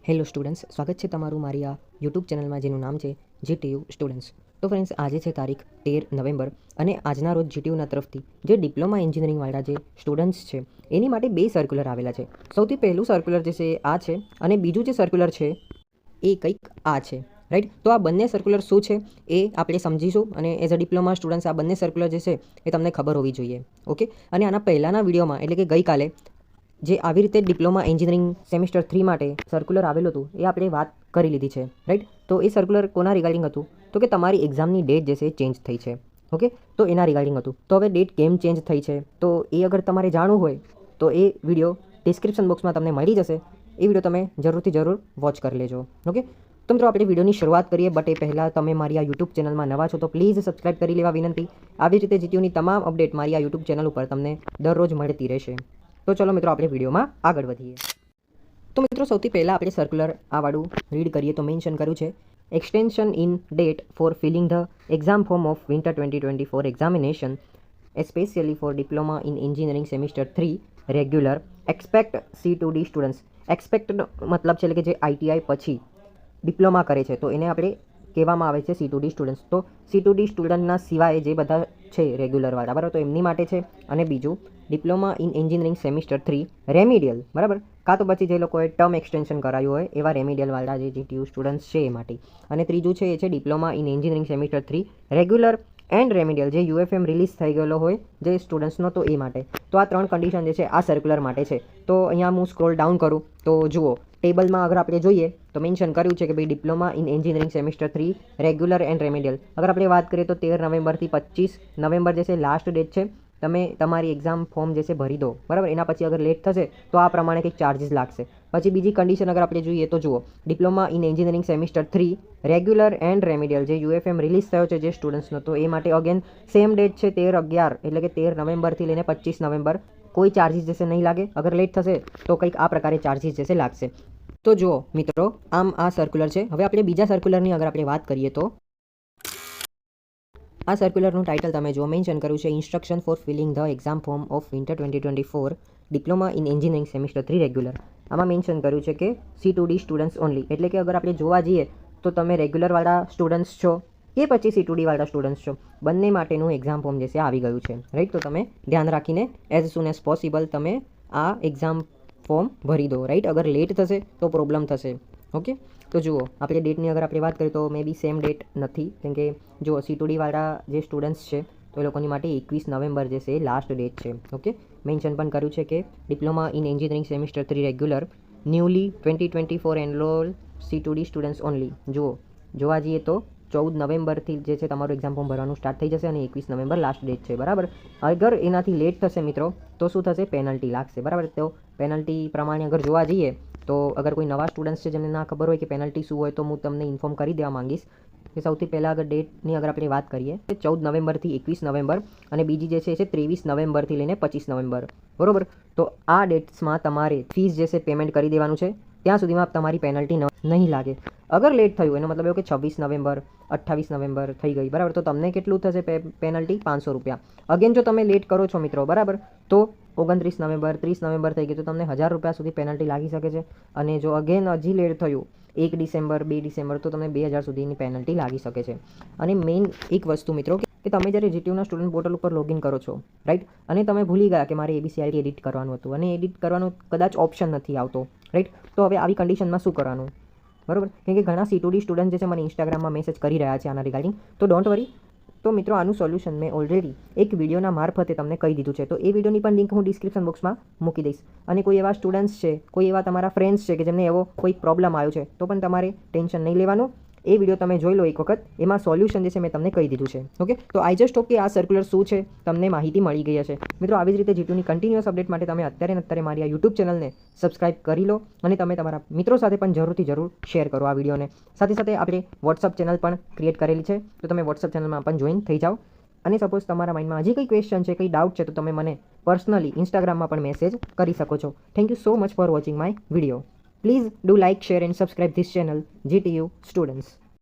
Hello students, સ્વાગત છે તમારું મારી આ યુટ્યુબ ચેનલમાં જેનું નામ છે જીટીયુ સ્ટુડન્ટ્સ. તો ફ્રેન્ડ્સ, આજે છે તારીખ 13 નવેમ્બર અને આજના રોજ જીટીયુના તરફથી જે ડિપ્લોમા એન્જિનિયરિંગવાળા જે સ્ટુડન્ટ્સ છે એની માટે 2 સર્ક્યુલર આવેલા છે. સૌથી પહેલું સર્ક્યુલર જે છે આ છે અને બીજું જે સર્ક્યુલર છે એ કંઈક આ છે, રાઈટ. તો આ બંને સર્ક્યુલર શું છે એ આપણે સમજીશું અને એઝ અ ડિપ્લોમા સ્ટુડન્ટ્સ આ બંને સર્ક્યુલર જે છે એ તમને ખબર હોવી જોઈએ. ઓકે. અને આના પહેલાંના વિડીયોમાં એટલે કે ગઈકાલે જે આવી રીતે ડિપ્લોમા એન્જિનિયરિંગ સેમિસ્ટર 3 માટે સર્ક્યુલર આવેલું હતું એ આપણે વાત કરી લીધી છે, રાઈટ. તો એ સર્ક્યુલર કોના રિગાર્ડિંગ હતું? તો કે તમારી એક્ઝામની ડેટ જે છે ચેન્જ થઈ છે. ઓકે. તો એના રિગાર્ડિંગ હતું. તો હવે ડેટ કેમ ચેન્જ થઈ છે તો એ અગર તમારે જાણવું હોય તો એ વિડીયો ડિસ્ક્રિપ્શન બોક્સમાં તમને મળી જશે. એ વિડીયો તમે જરૂરથી જરૂર વોચ કરી લેજો. ઓકે. તો મિત્રો આપણે વિડીયોની શરૂઆત કરીએ, બટ એ પહેલાં તમે મારી આ યુટ્યુબ ચેનલમાં નવા છો તો પ્લીઝ સબસ્ક્રાઇબ કરી લેવા વિનંતી. આવી રીતે જીટીયુની તમામ અપડેટ મારી આ યુટ્યુબ ચેનલ ઉપર તમને દરરોજ મળતી રહેશે. તો ચલો મિત્રો, આપણે વિડીયોમાં આગળ વધીએ. તો મિત્રો, સૌથી પહેલાં આપણે સર્ક્યુલર આ વાળું રીડ કરીએ તો મેન્શન કર્યું છે extension in date four filling the exam form of winter 2024 examination especially for diploma in engineering semester 3 regular expect C2D students. expect મતલબ છે કે જે ITI પછી ડિપ્લોમા કરે છે તો એને આપણે કહેવામાં આવે છે C2D સ્ટુડન્ટ્સ. તો C2D સ્ટુડન્ટના સિવાય જે બધા છે રેગ્યુલરવાળા, બરાબર, તો એમની માટે છે. અને બીજું diploma in engineering semester 3 remedial, બરાબર, કાં તો પછી જે લોકોએ ટર્મ એક્સટેન્શન કરાયું હોય એવા રેમિડિયલવાળા જે જીટીયુ સ્ટુડન્ટ્સ છે એ માટે. અને ત્રીજું છે એ છે diploma in engineering semester 3 regular and remedial જે UFM રિલીઝ થઈ ગયેલો હોય જે સ્ટુડન્ટ્સનો, તો એ માટે. તો આ 3 કન્ડિશન જે છે આ સર્ક્યુલર માટે છે. તો અહીંયા હું સ્ક્રોલ ડાઉન કરું તો જુઓ, ટેબલમાં અગર આપણે જોઈએ તો મેન્શન કર્યું છે કે ભાઈ diploma in engineering semester 3 regular and remedial. અગર આપણે વાત કરીએ તો 13 નવેમ્બરથી 25 નવેમ્બર જે છે લાસ્ટ ડેટ છે. તમે તમારી એક્ઝામ ફોર્મ જે છે ભરી દો, બરાબર. એના પછી અગર લેટ થશે તો આ પ્રમાણે કંઈક ચાર્જીસ લાગશે. પછી બીજી કન્ડિશન અગર આપણે જોઈએ તો જુઓ, diploma in engineering semester 3 regular and remedial જે UFM રિલીઝ થયો છે જે સ્ટુડન્ટ્સનો, તો એ માટે અગેન સેમ ડેટ છે 13/11 એટલે કે 13 નવેમ્બરથી લઈને 25 નવેમ્બર. કોઈ ચાર્જીસ જશે નહીં લાગે. અગર લેટ થશે તો કંઈક આ પ્રકારે ચાર્જીસ જશે લાગશે. તો જુઓ મિત્રો, આમ આ સર્ક્યુલર છે. હવે આપણે બીજા સર્ક્યુલરની અગર આપણે વાત કરીએ તો આ સર્ક્યુલરનું ટાઇટલ તમે જુઓ, મેન્શન કર્યું છે instruction for filling the exam form of winter 2024 diploma in engineering semester 3 regular. આમાં મેન્શન કર્યું છે કે C2D સ્ટુડન્ટ્સ ઓનલી, એટલે કે અગર આપણે જોવા જઈએ તો તમે રેગ્યુલરવાળા સ્ટુડન્ટ્સ છો કે પછી C2D વાળા સ્ટુડન્ટ્સ છો, બંને માટેનું એક્ઝામ ફોર્મ જે છે આવી ગયું છે, રાઈટ. તો તમે ધ્યાન રાખીને એઝ સૂન એઝ પોસિબલ તમે આ એક્ઝામ ફોર્મ ભરી દો, રાઈટ. અગર લેટ થશે તો પ્રોબ્લેમ થશે. ઓકે. તો જુઓ, આપણે ડેટની અગર આપણે વાત કરીએ તો મે બી સેમ ડેટ નથી, કેમ કે જુઓ C2D વાળા જે સ્ટુડન્ટ્સ છે તો એ લોકોની માટે 21 નવેમ્બર જે છે એ લાસ્ટ ડેટ છે. ઓકે. મેન્શન પણ કર્યું છે કે diploma in engineering semester 3 regular newly 2024 enrol C2D students only. જુઓ, જોવા જઈએ તો 14 નવેમ્બરથી જે છે તમારું એક્ઝામ ફોર્મ ભરવાનું સ્ટાર્ટ થઈ જશે અને 21 નવેમ્બર લાસ્ટ ડેટ છે, બરાબર. અગર એનાથી લેટ થશે મિત્રો તો શું થશે? પેનલ્ટી લાગશે, બરાબર. તો પેનલ્ટી પ્રમાણે અગર જોવા જઈએ તો અગર કોઈ નવા સ્ટુડન્ટ્સ છે જેમને ના ખબર હોય કે પેનલ્ટી શું હોય તો હું તમને ઇન્ફોર્મ કરી દેવા માંગીશ કે સૌથી પહેલાં અગર ડેટની અગર આપણે વાત કરીએ તો 14 નવેમ્બરથી 21 નવેમ્બર અને બીજી જે છે એ છે 23 નવેમ્બરથી લઈને 25 નવેમ્બર, બરાબર. તો આ ડેટ્સમાં તમારે ફીસ જે છે પેમેન્ટ કરી દેવાનું છે. ત્યાં સુધીમાં તમારી પેનલ્ટી નહીં લાગે. અગર લેટ થયું એનો મતલબ એવું કે 26 નવેમ્બર 28 નવેમ્બર થઈ ગઈ, બરાબર, તો તમને કેટલું થશે પેનલ્ટી? 500 રૂપિયા. અગેન જો તમે લેટ કરો છો મિત્રો, બરાબર, તો 29 નવેમ્બર 30 નવેમ્બર થઈ ગયું તો તમને 1000 રૂપિયા સુધી પેનલ્ટી લાગી શકે છે. અને જો અગેન હજી લેટ થયું 1 ડિસેમ્બર 2 ડિસેમ્બર તો તમને 2000 સુધીની પેનલ્ટી લાગી શકે છે. અને મેઇન એક વસ્તુ મિત્રો કે તમે જ્યારે જીટીયુના સ્ટુડન્ટ પોર્ટલ ઉપર લોગિન કરો છો, રાઈટ, અને તમે ભૂલી ગયા કે મારે ABCID એડિટ કરવાનું હતું અને એડિટ કરવાનું કદાચ ઓપ્શન નથી આવતો, રાઈટ. તો હવે આવી કન્ડિશનમાં શું કરવાનું? બરાબર. કેમ કે ઘણા C2D સ્ટુડન્ટ જે છે મને ઇન્સ્ટાગ્રામમાં મેસેજ કરી રહ્યા છે આના રિગાર્ડિંગ. તો ડોન્ટ વરી. તો મિત્રો, આનું સોલ્યુશન મેં ઓલરેડી એક વિડીયોના મારફતે તમને કહી દીધું છે. તો એ વિડીયોની પણ લિંક હું ડિસ્ક્રિપ્શન બોક્સમાં મૂકી દઈશ. અને કોઈ એવા સ્ટુડન્ટ્સ છે, કોઈ એવા તમારા ફ્રેન્ડ્સ છે કે જેમને એવો કોઈ પ્રોબ્લેમ આવ્યો છે તો પણ તમારે ટેન્શન નહીં લેવાનું. એ વિડીયો તમે જોઈ લો એક વખત, એમાં સોલ્યુશન જે છે મેં તમને કહી દીધું છે. ઓકે. તો આઈ જસ્ટ હોપ કે આ સર્ક્યુલર શું છે તમને માહિતી મળી ગઈ હશે. મિત્રો, આવી જ રીતે જીટીયુની કન્ટિન્યુઅસ અપડેટ માટે તમે અત્યારે મારી આ યુટ્યુબ ચેનલને સબસ્ક્રાઇબ કરી લો અને તમે તમારા મિત્રો સાથે પણ જરૂર શેર કરો આ વિડીયોને. સાથે સાથે આપણે વોટ્સઅપ ચેનલ પણ ક્રિએટ કરેલી છે, તો તમે વોટ્સઅપ ચેનલમાં પણ જોઈન થઈ જાઓ. અને સપોઝ તમારા માઇન્ડમાં હજી કંઈ ક્વેશ્ચન છે, કંઈ ડાઉટ છે તો તમે મને પર્સનલી ઇન્સ્ટાગ્રામમાં પણ મેસેજ કરી શકો છો. Thank you so much for watching my video. Please do like, share and subscribe this channel GTU students.